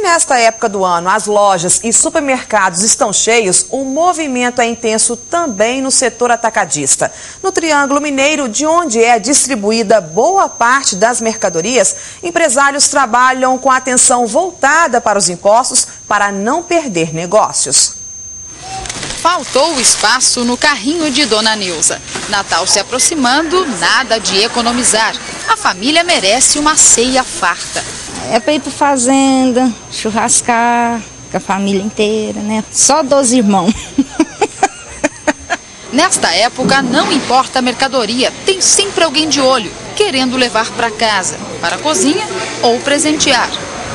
nesta época do ano as lojas e supermercados estão cheios, o movimento é intenso também no setor atacadista. No Triângulo Mineiro, de onde é distribuída boa parte das mercadorias, empresários trabalham com atenção voltada para os impostos para não perder negócios. Faltou espaço no carrinho de Dona Neuza. Natal se aproximando, nada de economizar. A família merece uma ceia farta. É para ir para fazenda, churrascar com a família inteira, né? Só 12 irmãos. Nesta época, não importa a mercadoria, tem sempre alguém de olho, querendo levar para casa, para a cozinha ou presentear.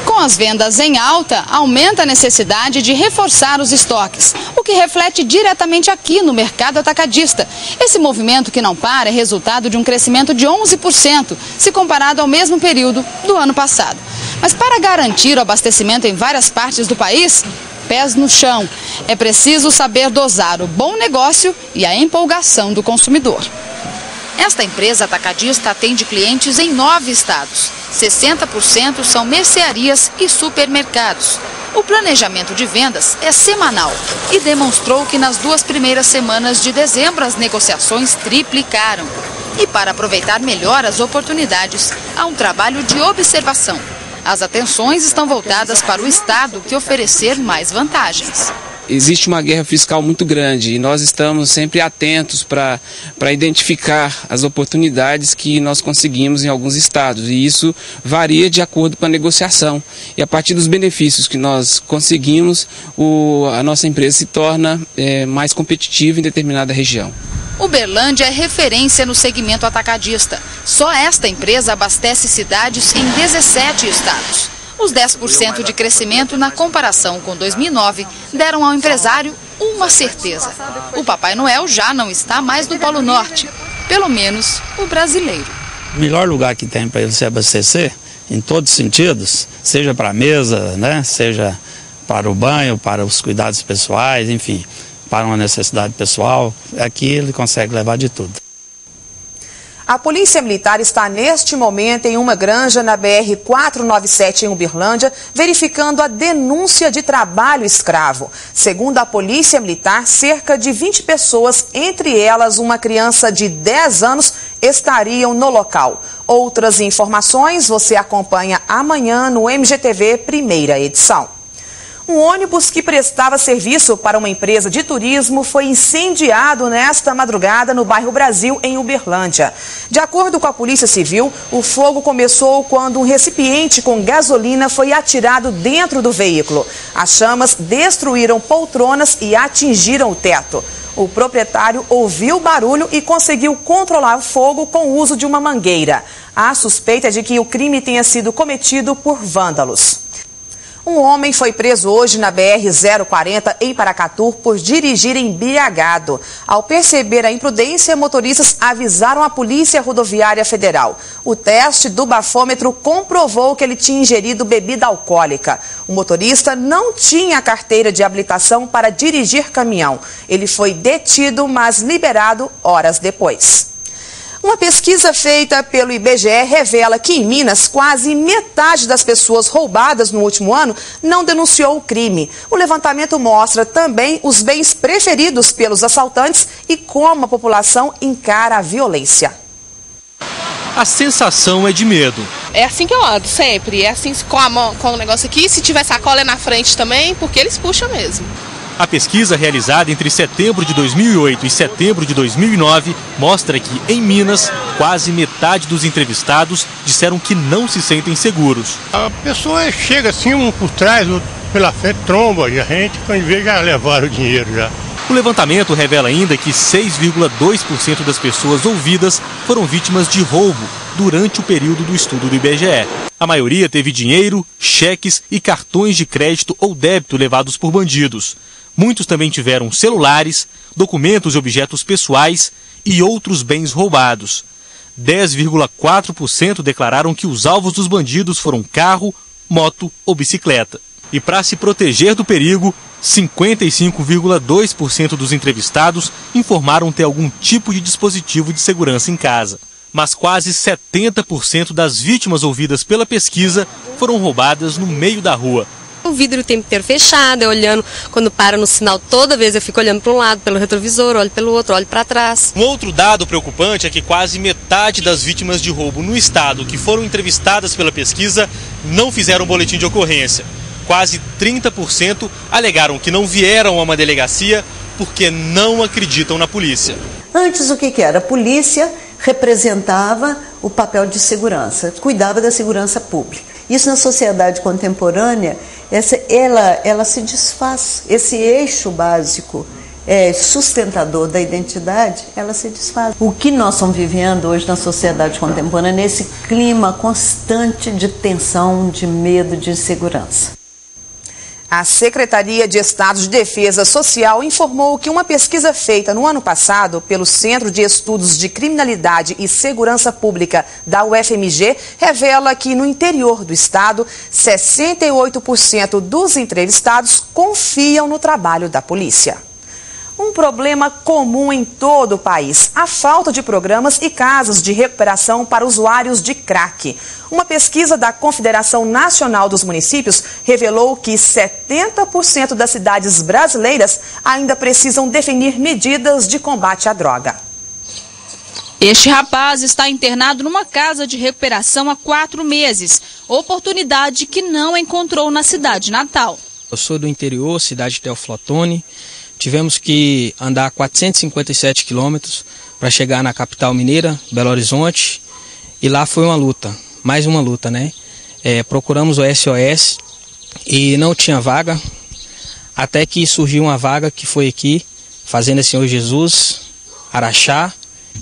Com as vendas em alta, aumenta a necessidade de reforçar os estoques, o que reflete diretamente aqui no mercado atacadista. Esse movimento que não para é resultado de um crescimento de 11%, se comparado ao mesmo período do ano passado. Mas para garantir o abastecimento em várias partes do país, pés no chão. É preciso saber dosar o bom negócio e a empolgação do consumidor. Esta empresa atacadista atende clientes em 9 estados. 60% são mercearias e supermercados. O planejamento de vendas é semanal e demonstrou que nas 2 primeiras semanas de dezembro as negociações triplicaram. E para aproveitar melhor as oportunidades, há um trabalho de observação. As atenções estão voltadas para o Estado que oferecer mais vantagens. Existe uma guerra fiscal muito grande e nós estamos sempre atentos para identificar as oportunidades que nós conseguimos em alguns estados. E isso varia de acordo com a negociação. E a partir dos benefícios que nós conseguimos, a nossa empresa se torna mais competitiva em determinada região. Uberlândia é referência no segmento atacadista. Só esta empresa abastece cidades em 17 estados. Os 10% de crescimento na comparação com 2009 deram ao empresário uma certeza. O Papai Noel já não está mais no Polo Norte, pelo menos o brasileiro. O melhor lugar que tem para ele se abastecer, em todos os sentidos, seja para a mesa, né, seja para o banho, para os cuidados pessoais, enfim, para uma necessidade pessoal, aqui ele consegue levar de tudo. A Polícia Militar está neste momento em uma granja na BR-497 em Uberlândia, verificando a denúncia de trabalho escravo. Segundo a Polícia Militar, cerca de 20 pessoas, entre elas uma criança de 10 anos, estariam no local. Outras informações você acompanha amanhã no MGTV Primeira Edição. Um ônibus que prestava serviço para uma empresa de turismo foi incendiado nesta madrugada no bairro Brasil, em Uberlândia. De acordo com a Polícia Civil, o fogo começou quando um recipiente com gasolina foi atirado dentro do veículo. As chamas destruíram poltronas e atingiram o teto. O proprietário ouviu o barulho e conseguiu controlar o fogo com o uso de uma mangueira. A suspeita é de que o crime tenha sido cometido por vândalos. Um homem foi preso hoje na BR-040 em Paracatu por dirigir embriagado. Ao perceber a imprudência, motoristas avisaram a Polícia Rodoviária Federal. O teste do bafômetro comprovou que ele tinha ingerido bebida alcoólica. O motorista não tinha carteira de habilitação para dirigir caminhão. Ele foi detido, mas liberado horas depois. Uma pesquisa feita pelo IBGE revela que em Minas, quase metade das pessoas roubadas no último ano não denunciou o crime. O levantamento mostra também os bens preferidos pelos assaltantes e como a população encara a violência. A sensação é de medo. É assim que eu ando, sempre. É assim com a mão, com o negócio aqui. Se tiver sacola é na frente também, porque eles puxam mesmo. A pesquisa realizada entre setembro de 2008 e setembro de 2009 mostra que, em Minas, quase metade dos entrevistados disseram que não se sentem seguros. A pessoa chega assim, um por trás, outro pela frente, tromba e a gente, quando vê, já levaram o dinheiro já. O levantamento revela ainda que 6,2% das pessoas ouvidas foram vítimas de roubo durante o período do estudo do IBGE. A maioria teve dinheiro, cheques e cartões de crédito ou débito levados por bandidos. Muitos também tiveram celulares, documentos e objetos pessoais e outros bens roubados. 10,4% declararam que os alvos dos bandidos foram carro, moto ou bicicleta. E para se proteger do perigo, 55,2% dos entrevistados informaram ter algum tipo de dispositivo de segurança em casa. Mas quase 70% das vítimas ouvidas pela pesquisa foram roubadas no meio da rua. O vidro o tempo inteiro fechado, eu olhando, quando para no sinal, toda vez eu fico olhando para um lado, pelo retrovisor, olho pelo outro, olho para trás. Um outro dado preocupante é que quase metade das vítimas de roubo no estado que foram entrevistadas pela pesquisa não fizeram boletim de ocorrência. Quase 30% alegaram que não vieram a uma delegacia porque não acreditam na polícia. Antes, o que era? A polícia representava o papel de segurança, cuidava da segurança pública. Isso na sociedade contemporânea, ela se desfaz. Esse eixo básico sustentador da identidade, ela se desfaz. O que nós estamos vivendo hoje na sociedade contemporânea é esse clima constante de tensão, de medo, de insegurança. A Secretaria de Estado de Defesa Social informou que uma pesquisa feita no ano passado pelo Centro de Estudos de Criminalidade e Segurança Pública da UFMG revela que no interior do estado, 68% dos entrevistados confiam no trabalho da polícia. Um problema comum em todo o país, a falta de programas e casas de recuperação para usuários de crack. Uma pesquisa da Confederação Nacional dos Municípios revelou que 70% das cidades brasileiras ainda precisam definir medidas de combate à droga. Este rapaz está internado numa casa de recuperação há 4 meses, oportunidade que não encontrou na cidade natal. Eu sou do interior, cidade de Teófilo Otoni. Tivemos que andar 457 quilômetros para chegar na capital mineira, Belo Horizonte, e lá foi uma luta, mais uma luta, né? Procuramos o SOS e não tinha vaga, até que surgiu uma vaga que foi aqui, Fazenda Senhor Jesus, Araxá.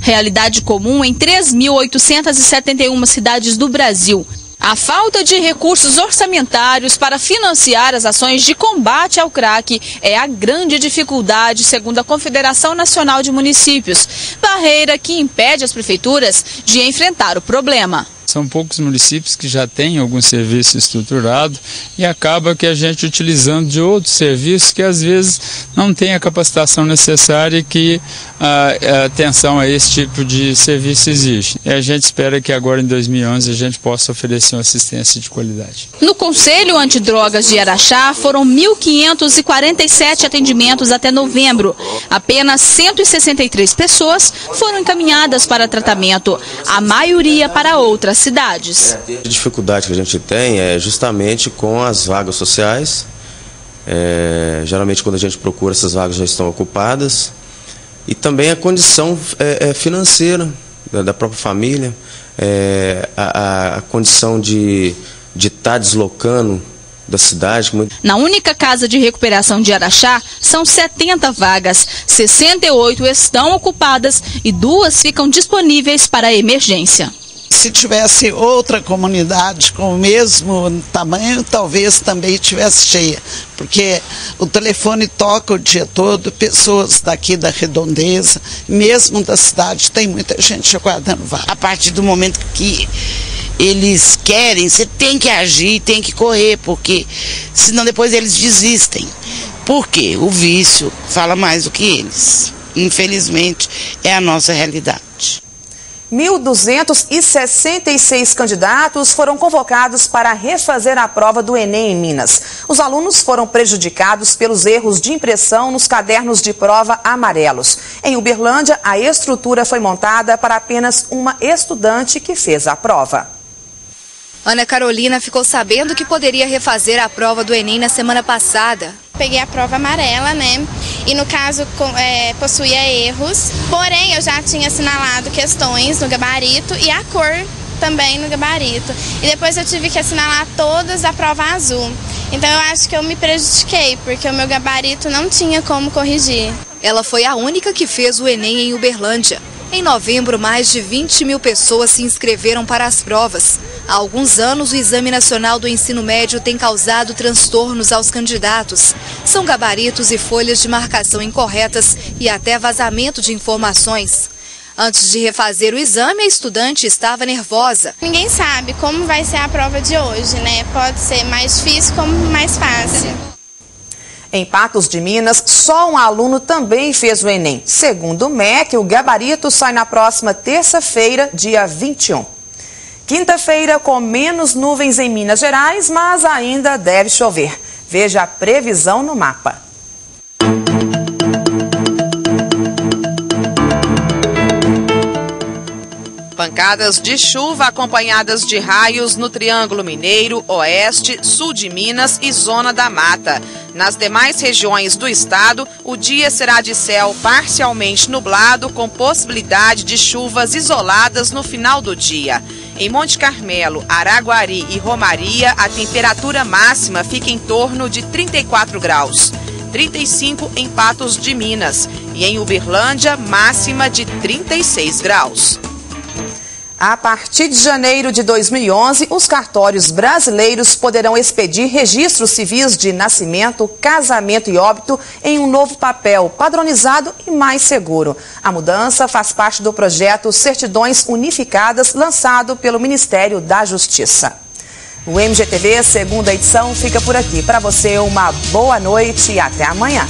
Realidade comum em 3.871 cidades do Brasil. A falta de recursos orçamentários para financiar as ações de combate ao crack é a grande dificuldade, segundo a Confederação Nacional de Municípios, barreira que impede as prefeituras de enfrentar o problema. São poucos municípios que já têm algum serviço estruturado e acaba que a gente utilizando de outros serviços que às vezes não tem a capacitação necessária que a atenção a esse tipo de serviço existe. E a gente espera que agora em 2011 a gente possa oferecer uma assistência de qualidade. No Conselho Antidrogas de Araxá foram 1.547 atendimentos até novembro. Apenas 163 pessoas foram encaminhadas para tratamento, a maioria para outras cidades. A dificuldade que a gente tem é justamente com as vagas sociais. Geralmente quando a gente procura, essas vagas já estão ocupadas. E também a condição financeira da própria família, a condição de estar deslocando da cidade. Na única casa de recuperação de Araxá, são 70 vagas, 68 estão ocupadas e 2 ficam disponíveis para emergência. Se tivesse outra comunidade com o mesmo tamanho, talvez também estivesse cheia, porque o telefone toca o dia todo, pessoas daqui da redondeza, mesmo da cidade, tem muita gente aguardando vaga. A partir do momento que eles querem, você tem que agir, tem que correr, porque senão depois eles desistem. Por quê? O vício fala mais do que eles. Infelizmente, é a nossa realidade. 1.266 candidatos foram convocados para refazer a prova do Enem em Minas. Os alunos foram prejudicados pelos erros de impressão nos cadernos de prova amarelos. Em Uberlândia, a estrutura foi montada para apenas uma estudante que fez a prova. Ana Carolina ficou sabendo que poderia refazer a prova do Enem na semana passada. Peguei a prova amarela, né? E no caso possuía erros, porém eu já tinha assinalado questões no gabarito e a cor também no gabarito. E depois eu tive que assinalar todas a prova azul. Então eu acho que eu me prejudiquei, porque o meu gabarito não tinha como corrigir. Ela foi a única que fez o Enem em Uberlândia. Em novembro, mais de 20 mil pessoas se inscreveram para as provas. Há alguns anos, o Exame Nacional do Ensino Médio tem causado transtornos aos candidatos. São gabaritos e folhas de marcação incorretas e até vazamento de informações. Antes de refazer o exame, a estudante estava nervosa. Ninguém sabe como vai ser a prova de hoje, né? Pode ser mais difícil como mais fácil. Em Patos de Minas, só um aluno também fez o Enem. Segundo o MEC, o gabarito sai na próxima terça-feira, dia 21. Quinta-feira, com menos nuvens em Minas Gerais, mas ainda deve chover. Veja a previsão no mapa. Pancadas de chuva acompanhadas de raios no Triângulo Mineiro, Oeste, Sul de Minas e Zona da Mata. Nas demais regiões do estado, o dia será de céu parcialmente nublado, com possibilidade de chuvas isoladas no final do dia. Em Monte Carmelo, Araguari e Romaria, a temperatura máxima fica em torno de 34 graus. 35 em Patos de Minas. E em Uberlândia, máxima de 36 graus. A partir de janeiro de 2011, os cartórios brasileiros poderão expedir registros civis de nascimento, casamento e óbito em um novo papel padronizado e mais seguro. A mudança faz parte do projeto Certidões Unificadas, lançado pelo Ministério da Justiça. O MGTV, segunda edição, fica por aqui. Para você, uma boa noite e até amanhã.